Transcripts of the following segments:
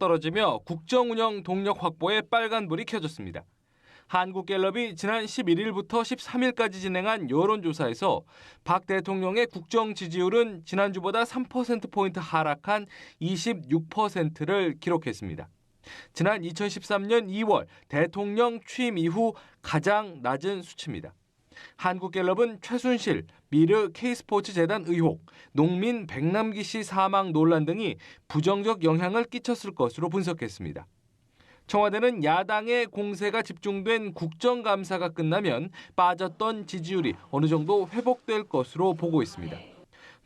떨어지며 국정 운영 동력 확보에 빨간불이 켜졌습니다. 한국갤럽이 지난 11일부터 13일까지 진행한 여론조사에서 박 대통령의 국정 지지율은 지난주보다 3%포인트 하락한 26%를 기록했습니다. 지난 2013년 2월 대통령 취임 이후 가장 낮은 수치입니다. 한국갤럽은 최순실, 미르 K스포츠재단 의혹, 농민 백남기 씨 사망 논란 등이 부정적 영향을 끼쳤을 것으로 분석했습니다. 청와대는 야당의 공세가 집중된 국정감사가 끝나면 빠졌던 지지율이 어느 정도 회복될 것으로 보고 있습니다.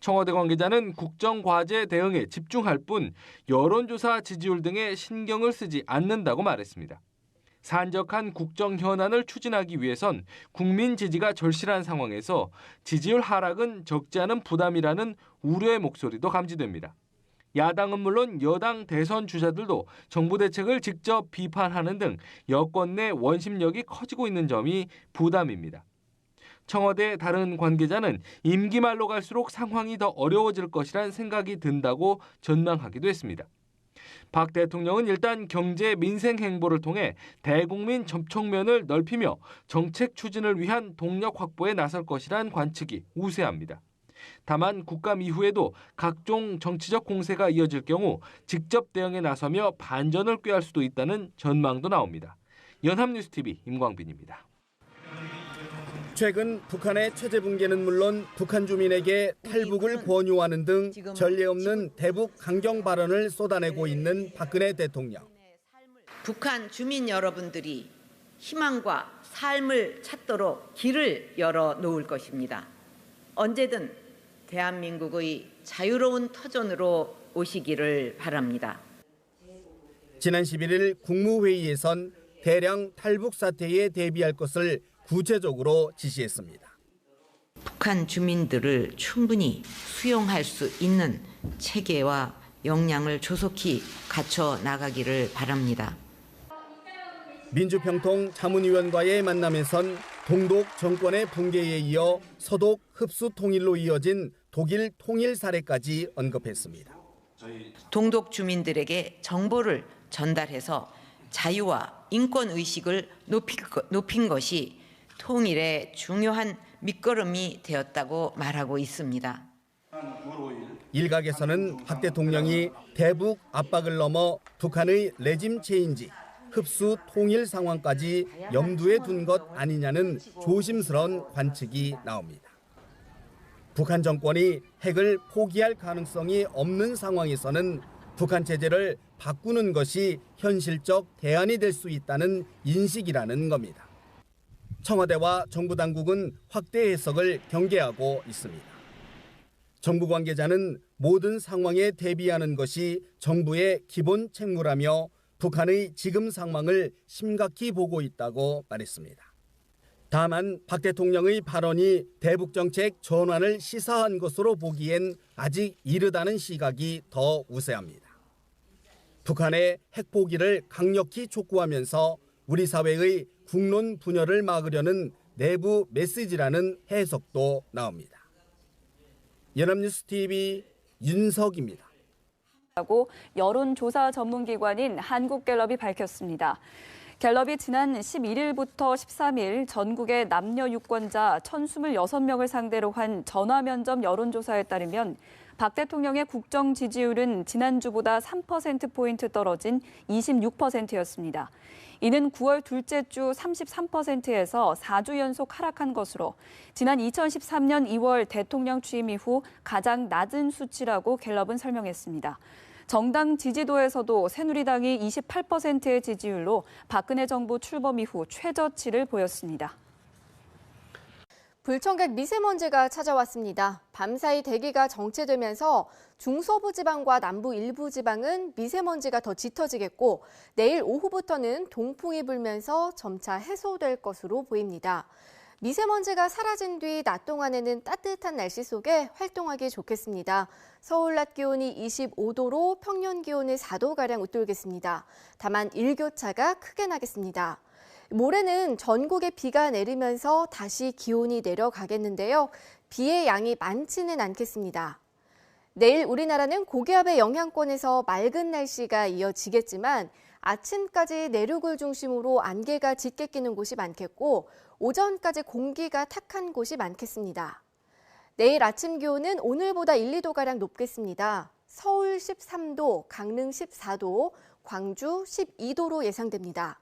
청와대 관계자는 국정과제 대응에 집중할 뿐 여론조사 지지율 등에 신경을 쓰지 않는다고 말했습니다. 산적한 국정 현안을 추진하기 위해선 국민 지지가 절실한 상황에서 지지율 하락은 적지 않은 부담이라는 우려의 목소리도 감지됩니다. 야당은 물론 여당 대선 주자들도 정부 대책을 직접 비판하는 등 여권 내 원심력이 커지고 있는 점이 부담입니다. 청와대 다른 관계자는 임기 말로 갈수록 상황이 더 어려워질 것이란 생각이 든다고 전망하기도 했습니다. 박 대통령은 일단 경제 민생 행보를 통해 대국민 접촉면을 넓히며 정책 추진을 위한 동력 확보에 나설 것이란 관측이 우세합니다. 다만 국감 이후에도 각종 정치적 공세가 이어질 경우 직접 대응에 나서며 반전을 꾀할 수도 있다는 전망도 나옵니다. 연합뉴스TV 임광빈입니다. 최근 북한의 체제 붕괴는 물론 북한 주민에게 탈북을 권유하는 등 전례 없는 대북 강경 발언을 쏟아내고 있는 박근혜 대통령. 북한 주민 여러분들이 희망과 삶을 찾도록 길을 열어 놓을 것입니다. 언제든 대한민국의 자유로운 터전으로 오시기를 바랍니다. 지난 11일 국무회의에선 대량 탈북 사태에 대비할 것을 구체적으로 지시했습니다. 북한 주민들을 충분히 수용할 수 있는 체계와 역량을 조속히 갖춰 나가기를 바랍니다. 민주평통 자문위원과의 만남에선 동독 정권의 붕괴에 이어 서독 흡수 통일로 이어진 독일 통일 사례까지 언급했습니다. 동독 주민들에게 정보를 전달해서 자유와 인권 의식을 높인 것이 통일의 중요한 밑거름이 되었다고 말하고 있습니다. 일각에서는 박 대통령이 대북 압박을 넘어 북한의 레짐 체인지, 흡수 통일 상황까지 염두에 둔 것 아니냐는 조심스러운 관측이 나옵니다. 북한 정권이 핵을 포기할 가능성이 없는 상황에서는 북한 체제를 바꾸는 것이 현실적 대안이 될 수 있다는 인식이라는 겁니다. 청와대와 정부 당국은 확대 해석을 경계하고 있습니다. 정부 관계자는 모든 상황에 대비하는 것이 정부의 기본 책무라며 북한의 지금 상황을 심각히 보고 있다고 말했습니다. 다만 박 대통령의 발언이 대북 정책 전환을 시사한 것으로 보기엔 아직 이르다는 시각이 더 우세합니다. 북한의 핵 포기를 강력히 촉구하면서 우리 사회의 국론 분열을 막으려는 내부 메시지라는 해석도 나옵니다. 연합뉴스TV 윤석입니다. 여론조사 전문기관인 한국갤럽이 밝혔습니다. 갤럽이 지난 11일부터 13일 전국의 남녀 유권자 1,026명을 상대로 한 전화면접 여론조사에 따르면 박 대통령의 국정 지지율은 지난주보다 3%포인트 떨어진 26%였습니다. 이는 9월 둘째 주 33%에서 4주 연속 하락한 것으로 지난 2013년 2월 대통령 취임 이후 가장 낮은 수치라고 갤럽은 설명했습니다. 정당 지지도에서도 새누리당이 28%의 지지율로 박근혜 정부 출범 이후 최저치를 보였습니다. 불청객 미세먼지가 찾아왔습니다. 밤사이 대기가 정체되면서 중서부 지방과 남부 일부 지방은 미세먼지가 더 짙어지겠고 내일 오후부터는 동풍이 불면서 점차 해소될 것으로 보입니다. 미세먼지가 사라진 뒤 낮 동안에는 따뜻한 날씨 속에 활동하기 좋겠습니다. 서울 낮 기온이 25도로 평년 기온을 4도가량 웃돌겠습니다. 다만 일교차가 크게 나겠습니다. 모레는 전국에 비가 내리면서 다시 기온이 내려가겠는데요. 비의 양이 많지는 않겠습니다. 내일 우리나라는 고기압의 영향권에서 맑은 날씨가 이어지겠지만 아침까지 내륙을 중심으로 안개가 짙게 끼는 곳이 많겠고 오전까지 공기가 탁한 곳이 많겠습니다. 내일 아침 기온은 오늘보다 1, 2도가량 높겠습니다. 서울 13도, 강릉 14도, 광주 12도로 예상됩니다.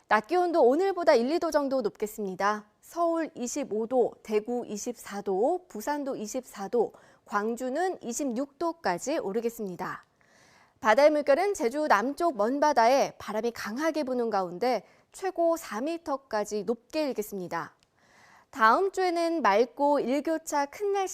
낮 기온도 오늘보다 1, 2도 정도 높겠습니다. 서울 25도, 대구 24도, 부산도 24도, 광주는 26도까지 오르겠습니다. 바다의 물결은 제주 남쪽 먼바다에 바람이 강하게 부는 가운데 최고 4m까지 높게 일겠습니다. 다음 주에는 맑고 일교차 큰 날씨가